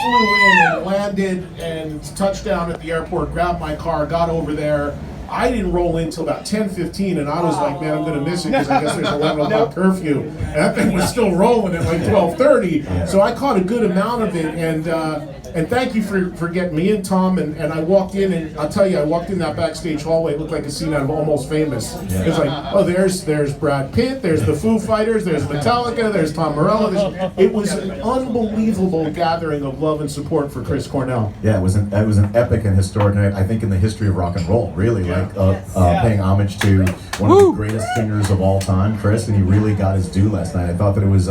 flew in and landed and touched down at the airport, grabbed my car, got over there. I didn't roll in until about 10:15, and I was like, man, I'm going to miss it because I guess there's 11 o'clock curfew. And that thing was still rolling at like 12:30. So I caught a good amount of it, and thank you for getting me in, Tom. And I walked in, and I'll tell you, I walked in that backstage hallway. It looked like a scene out of Almost Famous. It was like, oh, there's Brad Pitt, there's the Foo Fighters, there's Metallica, there's Tom Morello. It was an unbelievable gathering of love and support for Chris Cornell. Yeah, it was an epic and historic night, I think, in the history of rock and roll, really. Paying homage to one of the greatest singers of all time, Chris, and he really got his due last night. I thought that it was,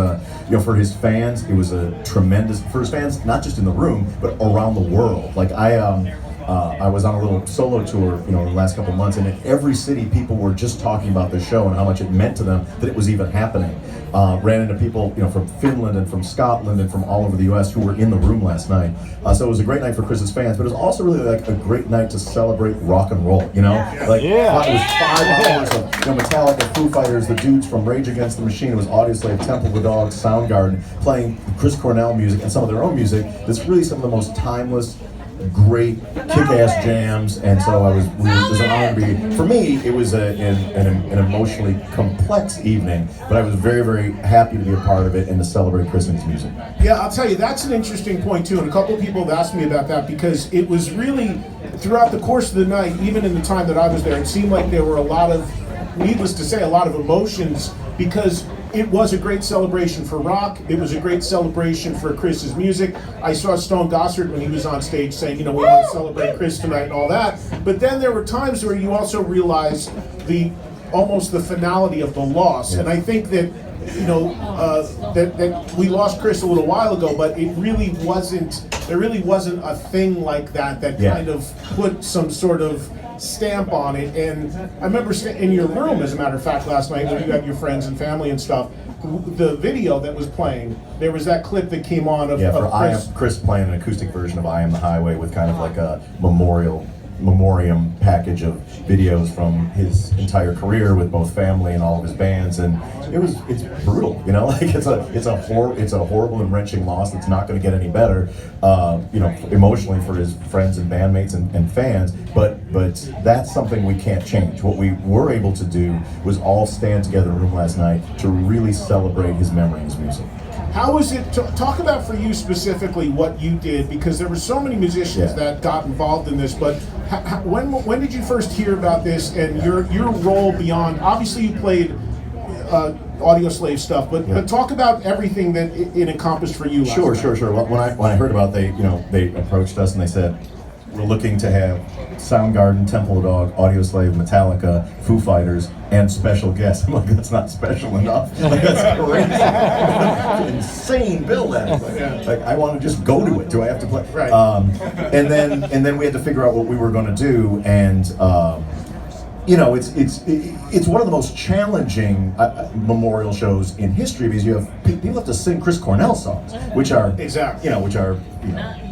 for his fans, it was a tremendous, for his fans, not just in the room, but around the world. Like I was on a little solo tour, in the last couple of months, and in every city, people were just talking about this show and how much it meant to them that it was even happening. Ran into people, from Finland and from Scotland and from all over the U.S. who were in the room last night. So it was a great night for Chris's fans, but it was also really like a great night to celebrate rock and roll. It was 5 hours of Metallica, Foo Fighters, the dudes from Rage Against the Machine. It was Audioslave, Temple of the Dog, Soundgarden, playing Chris Cornell music and some of their own music. That's really some of the most timeless, great kick-ass jams, and so it was an honor to be. For me, it was an emotionally complex evening, but I was very, very happy to be a part of it and to celebrate Chris and his music. Yeah, I'll tell you, that's an interesting point too, and a couple of people have asked me about that because it was really, throughout the course of the night, even in the time that I was there, it seemed like there were a lot of, needless to say, a lot of emotions because it was a great celebration for rock. It was a great celebration for Chris's music. I saw Stone Gossard when he was on stage saying, we want to celebrate Chris tonight and all that. But then there were times where you also realize almost the finality of the loss. And I think that, that we lost Chris a little while ago, but there really wasn't a thing like that kind of put some sort of stamp on it. And I remember in your room, as a matter of fact, last night when you had your friends and family and stuff, the video that was playing, there was that clip that came on of Chris playing an acoustic version of I Am the Highway with kind of like a memoriam package of videos from his entire career with both family and all of his bands, and it's brutal, it's a horrible and wrenching loss that's not going to get any better, emotionally for his friends and bandmates and fans, but that's something we can't change. What we were able to do was all stand together in a room last night to really celebrate his memory and his music. How was it, talk about for you specifically what you did, because there were so many musicians that got involved in this, but when did you first hear about this and your role beyond, obviously you played Audioslave stuff, but talk about everything that it encompassed for you last night. Sure. Well, when I heard about it, they approached us and they said, we're looking to have Soundgarden, Temple of the Dog, Audioslave, Metallica, Foo Fighters, and special guests. I'm like, that's not special enough. Like, that's crazy. That's an insane bill, that. Like, I want to just go to it. Do I have to play? Right. And then we had to figure out what we were going to do, and it's one of the most challenging memorial shows in history because people have to sing Chris Cornell songs, which are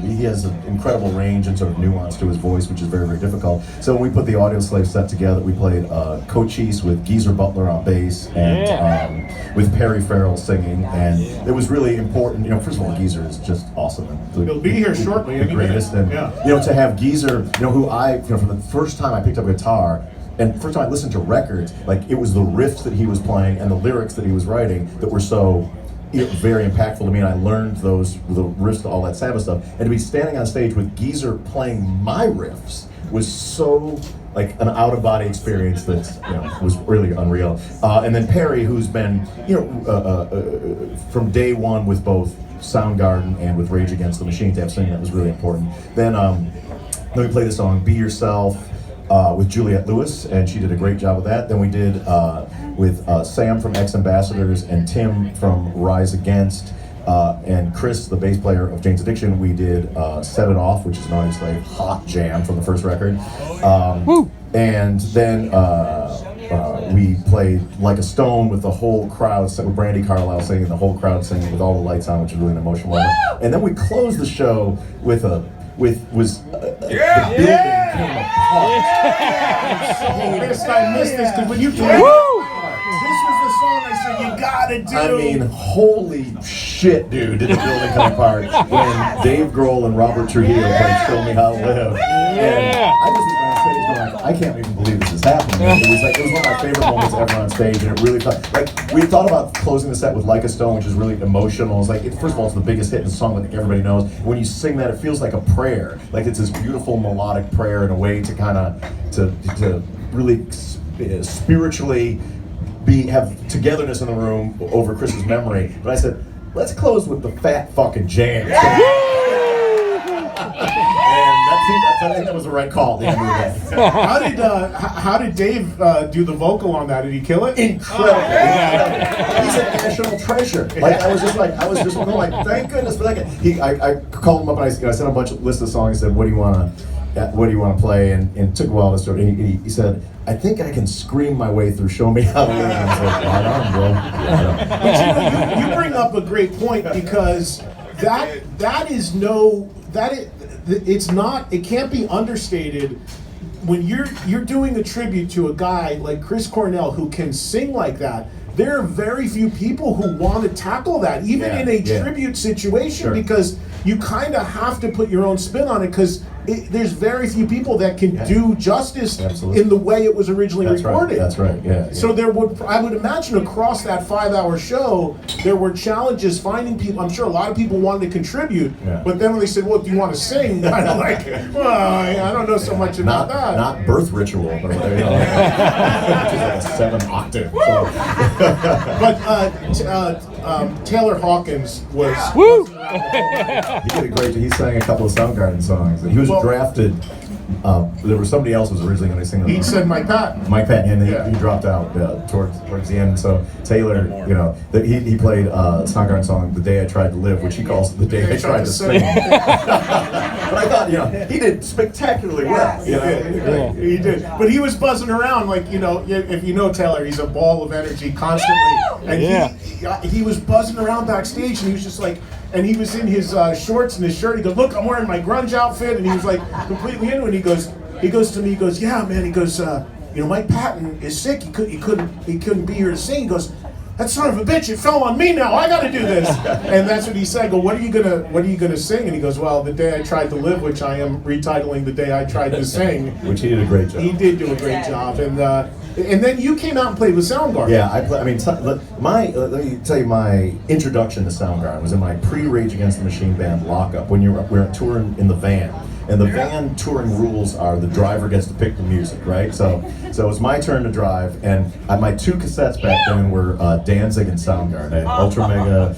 he has an incredible range and sort of nuance to his voice, which is very, very difficult. So when we put the Audioslave set together, we played Cochise with Geezer Butler on bass and with Perry Farrell singing, and it was really important. First of all, Geezer is just awesome. He'll be here shortly. The greatest, and to have Geezer, who for the first time I picked up a guitar. And first time I listened to records, like it was the riffs that he was playing and the lyrics that he was writing that were so very impactful to me, and I learned the riffs to all that Sabbath stuff. And to be standing on stage with Geezer playing my riffs was so like an out-of-body experience that was really unreal. And then Perry, who's been from day one with both Soundgarden and with Rage Against the Machine, to have singing that was really important. Then we played the song "Be Yourself" with Juliette Lewis, and she did a great job with that. Then we did with Sam from Ex Ambassadors and Tim from Rise Against, and Chris, the bass player of Jane's Addiction. We did Set It Off, which is an Audioslave hot jam from the first record. And then we played Like a Stone with the whole crowd, with Brandy Carlisle singing, the whole crowd singing with all the lights on, which was really an emotional moment. And then we closed the show with the building came apart. I missed this because when you played, this was the song I what you gotta do. I mean, holy shit, dude, did the building come apart when Dave Grohl and Robert Trujillo played Show Me How to Live. And I just was on stage going, I can't even believe this is happening. It was one of my favorite moments ever on stage, and it really felt like we thought about closing the set with Like a Stone, which is really emotional. It's like, first of all, it's the biggest hit in the song that everybody knows. When you sing that, it feels like a prayer. Like it's this beautiful melodic prayer in a way to kind of to really spiritually have togetherness in the room over Chris's memory. But I said, let's close with the fat fucking jam. I think that was the right call. How did Dave do the vocal on that? Did he kill it? Incredible. He's a national treasure. Like I was just going like, thank goodness for that guy. I called him up and I sent a bunch of list of songs. He said, what do you want to play? And it took a while to start. And he said, I think I can scream my way through Show Me How to Live. And I was like, right on, bro. But you bring up a great point, because it can't be understated. When you're doing a tribute to a guy like Chris Cornell who can sing like that, there are very few people who want to tackle that, even in a tribute situation, because you kind of have to put your own spin on it, because there's very few people that can do justice in the way it was originally recorded. That's right. Yeah. So I would imagine across that 5-hour show, there were challenges finding people. I'm sure a lot of people wanted to contribute, but then when they said, "Well, do you want to sing?" kind of like, well, I don't know so much about that. Not Birth Ritual, but which is like a 7-octave. But Taylor Hawkins was. Woo! He did a great job. He sang a couple of Soundgarden songs. He was drafted. There was somebody else who was originally going to sing. He said Mike Patton. Mike Patton, and he dropped out towards the end. So Taylor, he played a Soundgarden song, "The Day I Tried to Live," which he calls "The Day I Tried to Sing." But I thought, he did spectacularly well. He did. But he was buzzing around like, if you know Taylor, he's a ball of energy constantly, and he was buzzing around backstage, and he was just like. And he was in his shorts and his shirt. He goes, "Look, I'm wearing my grunge outfit," and he was like completely into it. He goes to me, "Yeah, man." He goes, "Mike Patton is sick. He couldn't be here to sing." He goes, "That son of a bitch! It fell on me now. I got to do this." And that's what he said. I go, "What are you gonna sing?" And he goes, "Well, The Day I Tried to Live," which I am retitling "The Day I Tried to Sing." Which he did a great job. He did do a great job, and then you came out and played with Soundgarden. Yeah, let me tell you, my introduction to Soundgarden was in my pre-Rage Against the Machine band Lockup, when we're touring in the van. And the van touring rules are the driver gets to pick the music, right? So it was my turn to drive, and my 2 cassettes back then were Danzig and Soundgarden. I had Ultra Mega,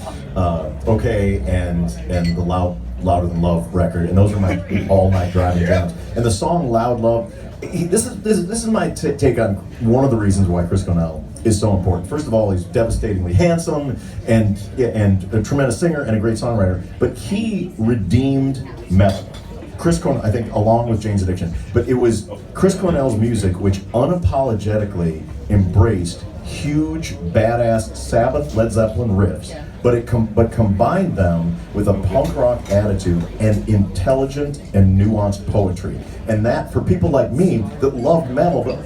OK, and the Louder Than Love record, and those were my all-night driving jams. And the song Loud Love, this is my take on one of the reasons why Chris Cornell is so important. First of all, he's devastatingly handsome and a tremendous singer and a great songwriter, but he redeemed metal. Chris Cornell, I think, along with Jane's Addiction, but it was Chris Cornell's music which unapologetically embraced huge, badass Sabbath, Led Zeppelin riffs, but combined them with a punk rock attitude and intelligent and nuanced poetry. And that, for people like me that love metal, but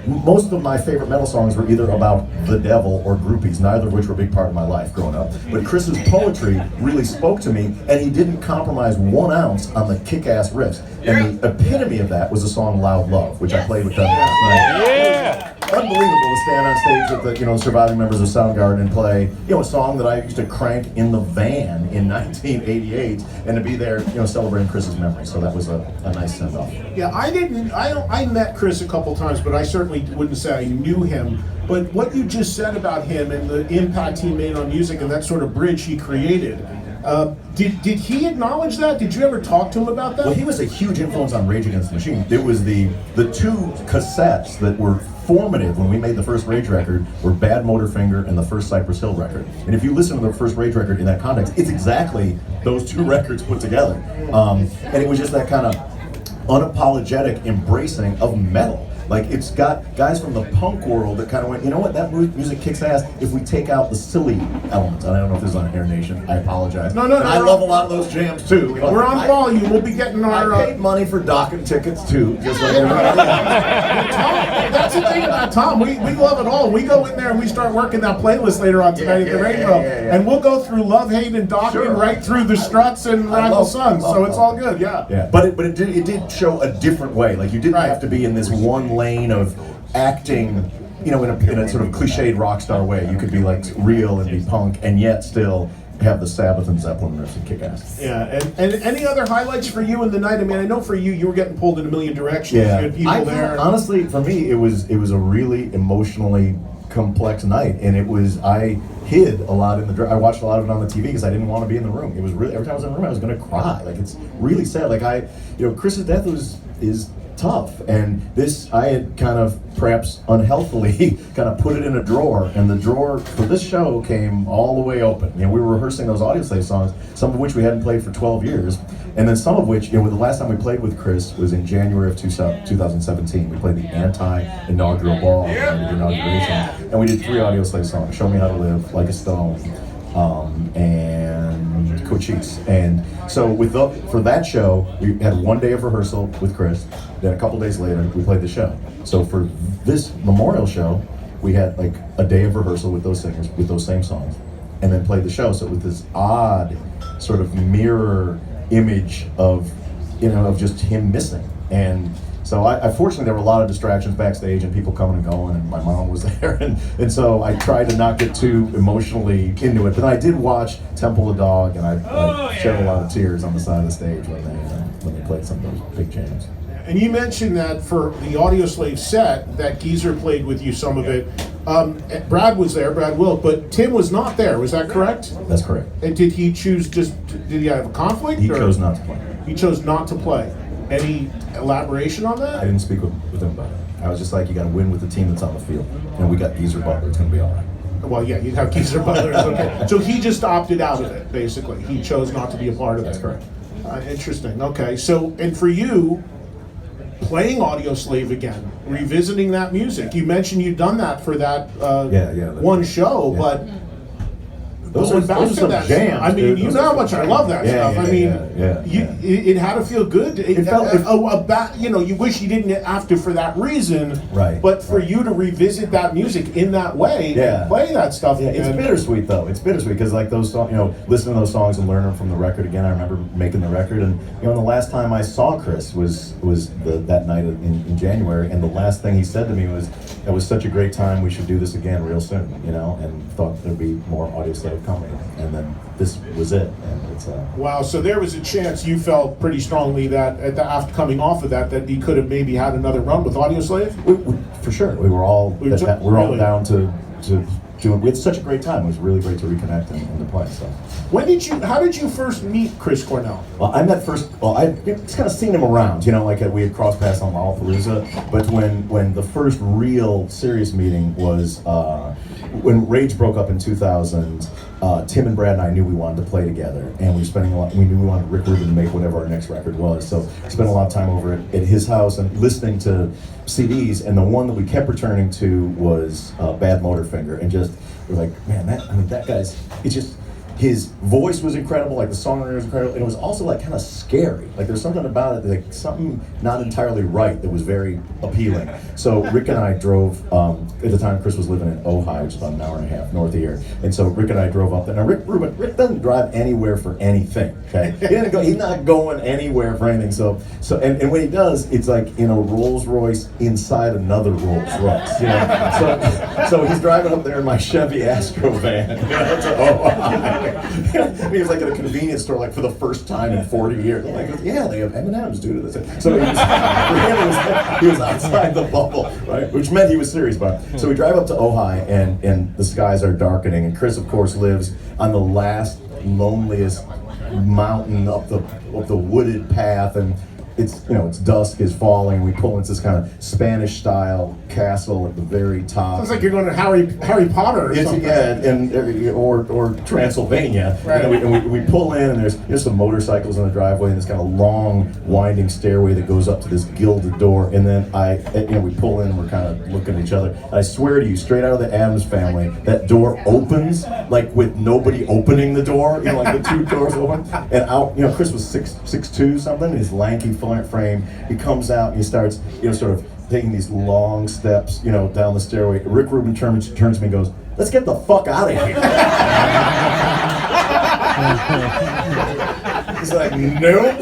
most of my favorite metal songs were either about the devil or groupies, neither of which were a big part of my life growing up. But Chris's poetry really spoke to me, and he didn't compromise 1 ounce on the kick-ass riffs. And the epitome of that was the song "Loud Love," which I played with them last night. Yeah! Unbelievable to stand on stage with the surviving members of Soundgarden and play a song that I used to crank in the van in 1988, and to be there celebrating Chris's memory. So that was a nice send off. Yeah, I met Chris a couple times, but I certainly wouldn't say I knew him. But what you just said about him and the impact he made on music and that sort of bridge he created, did he acknowledge that? Did you ever talk to him about that? Well, he was a huge influence on Rage Against the Machine. It was the 2 cassettes that were formative when we made the first Rage record were Bad Motorfinger and the first Cypress Hill record. And if you listen to the first Rage record in that context, it's exactly those 2 records put together. And it was just that kind of unapologetic embracing of metal. Like, it's got guys from the punk world that kind of went, you know what, that music kicks ass if we take out the silly elements. And I don't know if this is on Air Nation. I apologize. No. I love a lot of those jams too. We're on volume. We'll be getting our. I paid money for docking tickets too. Just like everybody else. Tom, that's the thing about Tom. We love it all. We go in there and we start working that playlist later on tonight at the radio, and we'll go through Love, Hate, and Docking right through the Struts and Rival Sons. So it's all good. Yeah. But it did show a different way. Like, you didn't have to be in this one lane of acting, you know, in a sort of cliched rock star way. You could be like real and be punk, and yet still have the Sabbath and Zeppelin riffs and kick ass. Yeah, and any other highlights for you in the night? I mean, I know for you were getting pulled in a million directions. Yeah, You had people there. Honestly, for me, it was a really emotionally complex night, and I hid a lot in the. I watched a lot of it on the TV because I didn't want to be in the room. It was really, every time I was in the room, I was going to cry. Like, it's really sad. Like, Chris's death is tough, and this I had kind of perhaps unhealthily kind of put it in a drawer, and the drawer for this show came all the way open. You know, we were rehearsing those Audioslave songs, some of which we hadn't played for 12 years, and then some of which, you know, the last time we played with Chris was in January of 2017. We played the anti-inaugural ball, the inauguration, and we did 3 Audioslave songs: "Show Me How to Live," "Like a Stone," and Cochise. And so for that show, we had 1 day of rehearsal with Chris. Then a couple days later, we played the show. So for this memorial show, we had like a day of rehearsal with those singers, with those same songs, and then played the show. So with this odd sort of mirror image of, you know, of just him missing. And so I fortunately, there were a lot of distractions backstage and people coming and going, and my mom was there, and so I tried to not get too emotionally into it. But I did watch Temple of Dog, and I shed a lot of tears on the side of the stage when they played some of those big jams. And you mentioned that for the Audioslave set, that Geezer played with you some of it. Brad was there, Brad Wilk, but Tim was not there. Was that correct? That's correct. And did he choose did he have a conflict? He chose not to play. He chose not to play. Any elaboration on that? I didn't speak with him about it. I was just like, you got to win with the team that's on the field. And we got Geezer Butler. It's going to be all right. Well, yeah, you'd have Geezer Butler. Okay. So he just opted out of it, basically. He chose not to be a part of it. That's correct. Interesting. Okay. So, and for you, playing Audioslave again, revisiting that music. You mentioned you'd done that for that one show, but those are some jams. I mean, you know how much I love that stuff. I mean, it had to feel good. It felt you know, you wish you didn't have to for that reason, right? But for you to revisit that music in that way, and play that stuff again. It's bittersweet though. It's bittersweet because like those songs, you know, listening to those songs and learning from the record again. I remember making the record, and you know, the last time I saw Chris was that night in January, and the last thing he said to me was, "That was such a great time. We should do this again real soon." You know, and thought there'd be more Audioslave coming, and then this was it. And it's wow. So there was a chance you felt pretty strongly that after coming off of that he could have maybe had another run with Audioslave. For sure, we were all all down to do it. We had such a great time. It was really great to reconnect and to play. So, how did you first meet Chris Cornell? Well, I met first. Well, I just kind of seen him around, you know, like we had crossed paths on Lollapalooza. But when the first real serious meeting was when Rage broke up in 2000. Tim and Brad and I knew we wanted to play together, and we knew we wanted Rick Rubin to make whatever our next record was. So we spent a lot of time over at his house and listening to CDs, and the one that we kept returning to was Bad Motorfinger, and just we're like, man, that guy's, it's just, his voice was incredible, like the songwriter was incredible, and it was also like kind of scary. Like there's something about it, like something not entirely right that was very appealing. So Rick and I drove, at the time Chris was living in Ojai, which is about an hour and a half north of here. And so Rick and I drove up there. Now Rick doesn't drive anywhere for anything, okay? He's not going anywhere for anything. So and when he does, it's like in a Rolls Royce inside another Rolls Royce, you know? So he's driving up there in my Chevy Astro van, you know, to Ojai. He was like at a convenience store, like for the first time in 40 years. I'm like, yeah, they have M&Ms due to this. So he was outside the bubble, right? Which meant he was serious about it. So we drive up to Ojai, and the skies are darkening, and Chris, of course, lives on the last loneliest mountain up the wooded path, and it's it's dusk is falling. We pull into this kind of Spanish style castle at the very top. Sounds like you're going to Harry Potter or something. Yeah, or Transylvania. Right. And we pull in, and there's some motorcycles in the driveway, and this kind of long, winding stairway that goes up to this gilded door. And then we pull in, and we're kind of looking at each other. And I swear to you, straight out of the Addams Family, that door opens like with nobody opening the door. Like the two doors open, and out. Chris was 6'2" something. His lanky frame. He comes out and he starts, sort of taking these long steps, down the stairway. Rick Rubin turns to me and goes, "Let's get the fuck out of here." He's like, "Nope."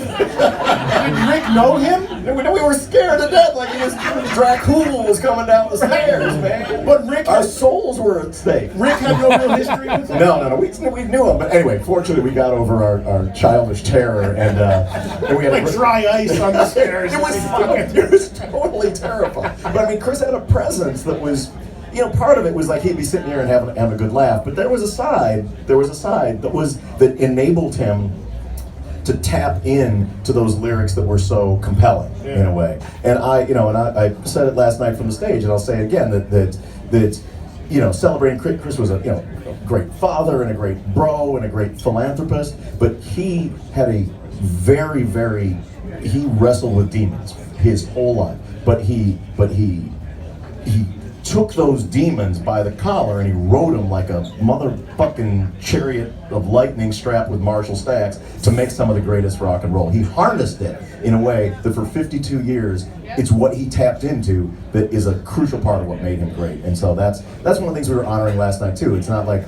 Did Rick know him? We were scared to death, like Dracul was coming down the stairs, man. But Rick, our souls were at stake. Rick had no real history with him? No, we knew him. But anyway, fortunately, we got over our childish terror, and we had like dry ice on the stairs. It was totally terrifying. But I mean, Chris had a presence that was, part of it was like he'd be sitting there and having a good laugh. But there was a side that enabled him to tap in to those lyrics that were so compelling in a way. And I said it last night from the stage, and I'll say it again that celebrating Chris was a great father and a great bro and a great philanthropist, but he had a he wrestled with demons his whole life. But he took those demons by the collar and he rode them like a motherfucking chariot of lightning strapped with Marshall stacks to make some of the greatest rock and roll. He harnessed it in a way that for 52 years, it's what he tapped into that is a crucial part of what made him great. And so that's one of the things we were honoring last night too. It's not like,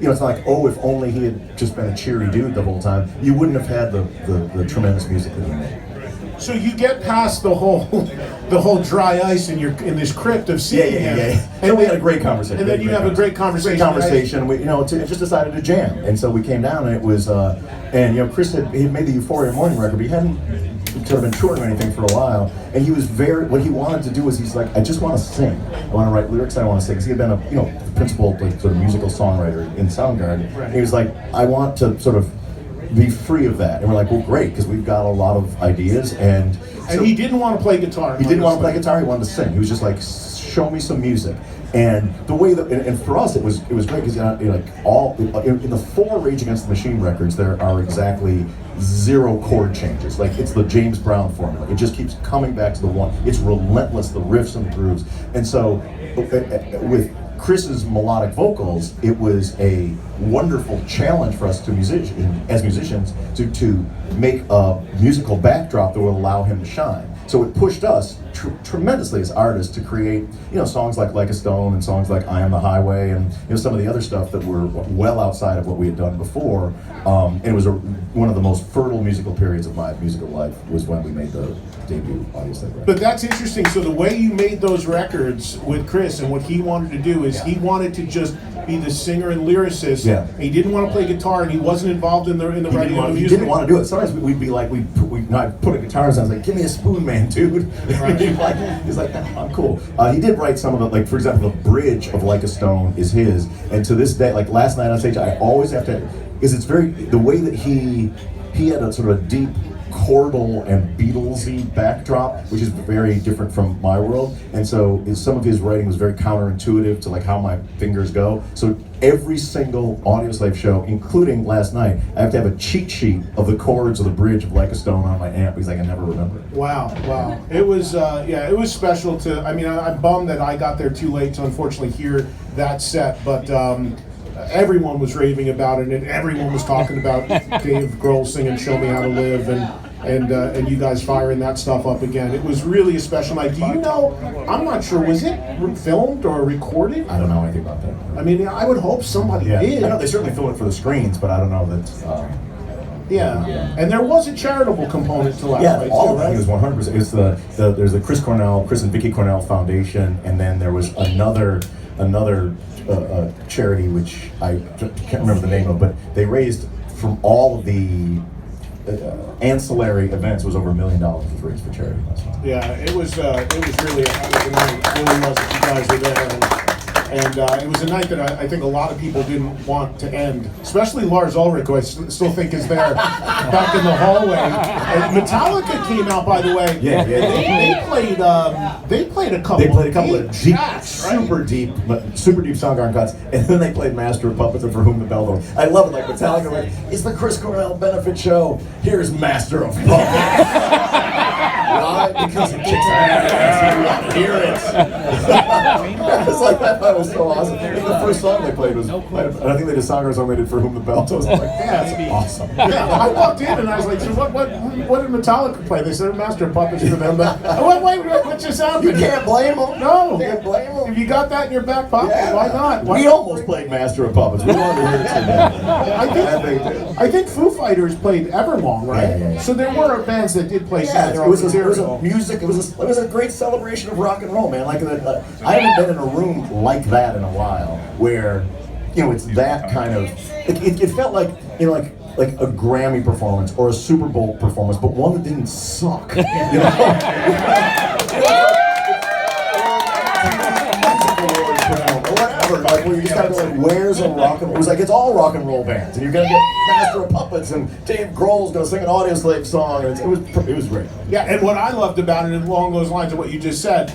it's not like, oh, if only he had just been a cheery dude the whole time, you wouldn't have had the tremendous music that he made. So you get past the whole dry ice in this crypt of seeing him. And we had a great conversation. And then you have a great conversation. We just decided to jam. And so we came down, and it was Chris had made the Euphoria Morning record, but he hadn't sort of been touring or anything for a while. And he was what he wanted to do was he's like, I just want to sing. I want to write lyrics. I want to sing. Because he had been a principal sort of musical songwriter in Soundgarden. Right. And he was like, I want to sort of be free of that. And we're like, well, great, because we've got a lot of ideas. And he didn't want to play guitar. He didn't want to play guitar. He wanted to sing. He was just like, show me some music. And the way that, and for us, it was great because in the 4 Rage Against the Machine records, there are exactly 0 chord changes. Like it's the James Brown formula. It just keeps coming back to the one. It's relentless, the riffs and the grooves. And so with Chris's melodic vocals, it was a wonderful challenge for us as musicians to make a musical backdrop that would allow him to shine. So it pushed us tremendously as artists to create, songs like a Stone and songs like I Am the Highway and some of the other stuff that were well outside of what we had done before. And it was one of the most fertile musical periods of my musical life was when we made the debut Audioslave record. But that's interesting. So the way you made those records with Chris and what he wanted to do is he wanted to just be the singer and lyricist. Yeah. And he didn't want to play guitar, and he wasn't involved in the writing of the music. He didn't want to do it. Sometimes we'd be like, I'd put a guitar and I was like, give me a spoon, man, dude. Right. he's like, I'm cool. He did write some of it, like for example, the bridge of Like a Stone is his. And to this day, like last night on stage, I always have to, because it's the way that he had a sort of a deep chordal and Beatlesy backdrop, which is very different from my world, and so some of his writing was very counterintuitive to like how my fingers go. So every single Audioslave show, including last night, I have to have a cheat sheet of the chords of the bridge of Like a Stone on my amp because I can never remember it. Wow. It was it was special to. I mean, I'm bummed that I got there too late to unfortunately hear that set, but. Everyone was raving about it, and everyone was talking about Dave Grohl singing "Show Me How to Live" and you guys firing that stuff up again. It was really a special night. Do you know? I'm not sure. Was it filmed or recorded? I don't know anything about that. I mean, I would hope somebody did. I know they certainly filmed it for the screens, but I don't know that. Yeah, and there was a charitable component to last night all too, of right? it was 100%. It's there's the Chris and Vicky Cornell Foundation, and then there was another charity which I can't remember the name of, but they raised from all of the ancillary events was over $1 million was raised for charity last night. Yeah, it was really a hell of a night. It really was if you guys were there. And it was a night that I think a lot of people didn't want to end, especially Lars Ulrich, who I still think is there back in the hallway. And Metallica came out, by the way. Yeah. They played a couple. They played a couple of deep, tracks, right? super deep Soundgarden cuts, and then they played Master of Puppets and For Whom the Bell Tolls. I love it, like Metallica, like, it's the Chris Cornell benefit show. Here's Master of Puppets. Why? Because it kicks ass. You want to hear it. It's like that was so awesome. I think the first song they played was, and I think they did Soundgarden song they did For Whom the Bell Tolls. I was like, yeah, that's awesome. Yeah, I walked in and I was like, so what did Metallica play? They said Master of Puppets for them. But wait, what just happened? You can't blame them. No. You can't blame them. If you got that in your back pocket, why not? We almost played Master of Puppets. We wanted to hear it today. I think Foo Fighters played Everlong, right? Yeah. So there were bands that did play some of their it own was a material. music. It was a great celebration of rock and roll, man. Like I haven't been in a room like that in a while, where it's that kind of. It felt like like a Grammy performance or a Super Bowl performance, but one that didn't suck. Like, where you just gotta go like, where's a rock and roll? It was like, it's all rock and roll bands, and you're gonna get Master of Puppets, and Dave Grohl's gonna sing an Audioslave song, and it was great. Yeah, and what I loved about it, along those lines of what you just said,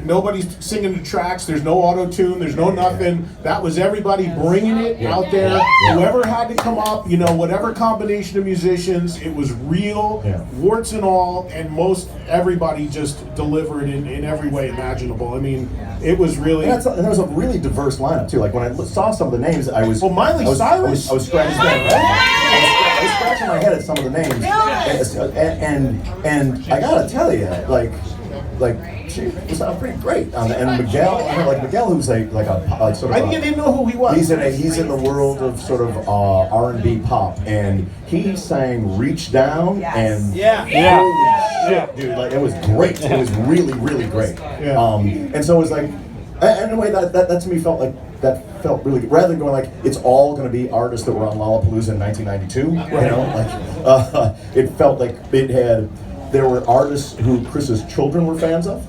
nobody's singing the tracks. There's no auto tune. There's no nothing. That was everybody bringing it out there. Yeah. Whoever had to come up, whatever combination of musicians, it was real, warts and all, and most everybody just delivered in every way imaginable. I mean, it was really. And there was a really diverse lineup too. Like when I saw some of the names, I was. Well, Miley Cyrus. I was scratching my head. I was scratching my head at some of the names, and I gotta tell you, like she sounded pretty great. And Miguel, who's sort of. I didn't know who he was. He's in the world of sort of R&B pop, and he sang "Reach Down" and holy shit, dude! Like it was great. It was really, really great. Yeah. And so it was like, in a way that to me felt really good. Rather than going like it's all going to be artists that were on Lollapalooza in 1992. It felt like there were artists who Chris's children were fans of.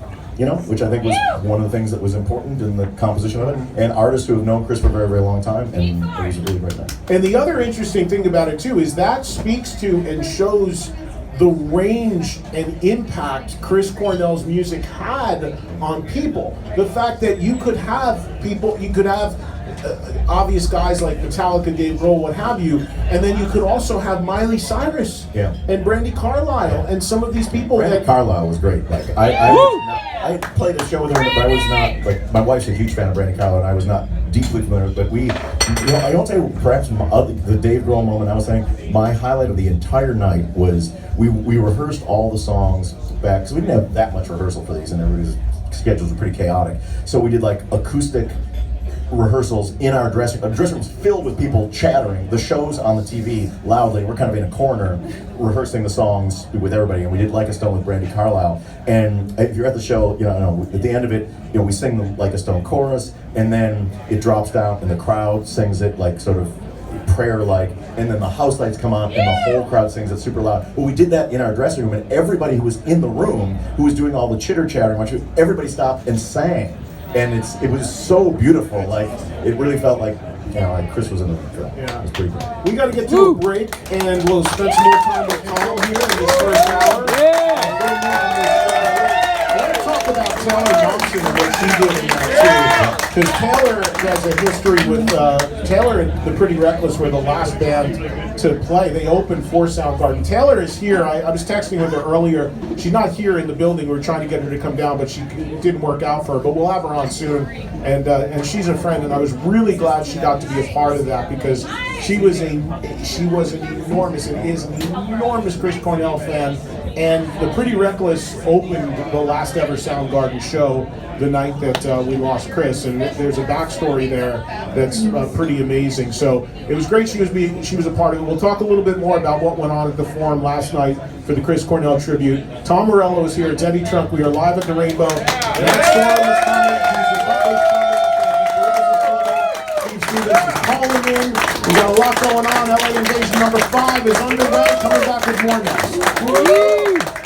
Which I think was one of the things that was important in the composition of it, and artists who have known Chris for a very, very long time, and it was a really great night. And the other interesting thing about it too is that speaks to and shows the range and impact Chris Cornell's music had on people. The fact that you could have obvious guys like Metallica, Dave Grohl, what have you, and then you could also have Miley Cyrus and Brandi Carlile and some of these people. Brandi Carlile was great. Like I played a show with her, but I was not like my wife's a huge fan of Brandi Carlile, and I was not deeply familiar. But I don't say perhaps the Dave Grohl moment. I was saying my highlight of the entire night was we rehearsed all the songs back because we didn't have that much rehearsal for these, and everybody's schedules were pretty chaotic. So we did like acoustic rehearsals in our dressing room. The dressing room's filled with people chattering. The show's on the TV loudly. We're kind of in a corner rehearsing the songs with everybody. And we did Like a Stone with Brandi Carlile. And if you're at the show, at the end of it, we sing the Like a Stone chorus, and then it drops down and the crowd sings it like sort of prayer-like, and then the house lights come on and the whole crowd sings it super loud. Well, we did that in our dressing room, and everybody who was in the room, who was doing all the chitter-chattering, everybody stopped and sang. And it was so beautiful. Like it really felt like Chris was in the room for that. Yeah. It was pretty cool. We got to get to a break, and we'll spend some more time with Tom here in this first hour. I want to talk about Taylor Johnson and what she did in that too, because Taylor has a history with Taylor and the Pretty Reckless were the last band to play. They opened for Soundgarden. Taylor is here. I was texting with her earlier. She's not here in the building. We were trying to get her to come down, but it didn't work out for her. But we'll have her on soon. And she's a friend, and I was really glad she got to be a part of that because she was an enormous and is an enormous Chris Cornell fan. And the Pretty Reckless opened the last ever Soundgarden show the night that we lost Chris, and there's a backstory there that's pretty amazing. So it was great she was a part of it. We'll talk a little bit more about what went on at the Forum last night for the Chris Cornell tribute. Tom Morello is here. It's Eddie Trunk. We are live at the Rainbow. Next Forum is coming. Steve Stevens is calling in. We got a lot going on. LA Invasion #5 is underway. Coming back with more next.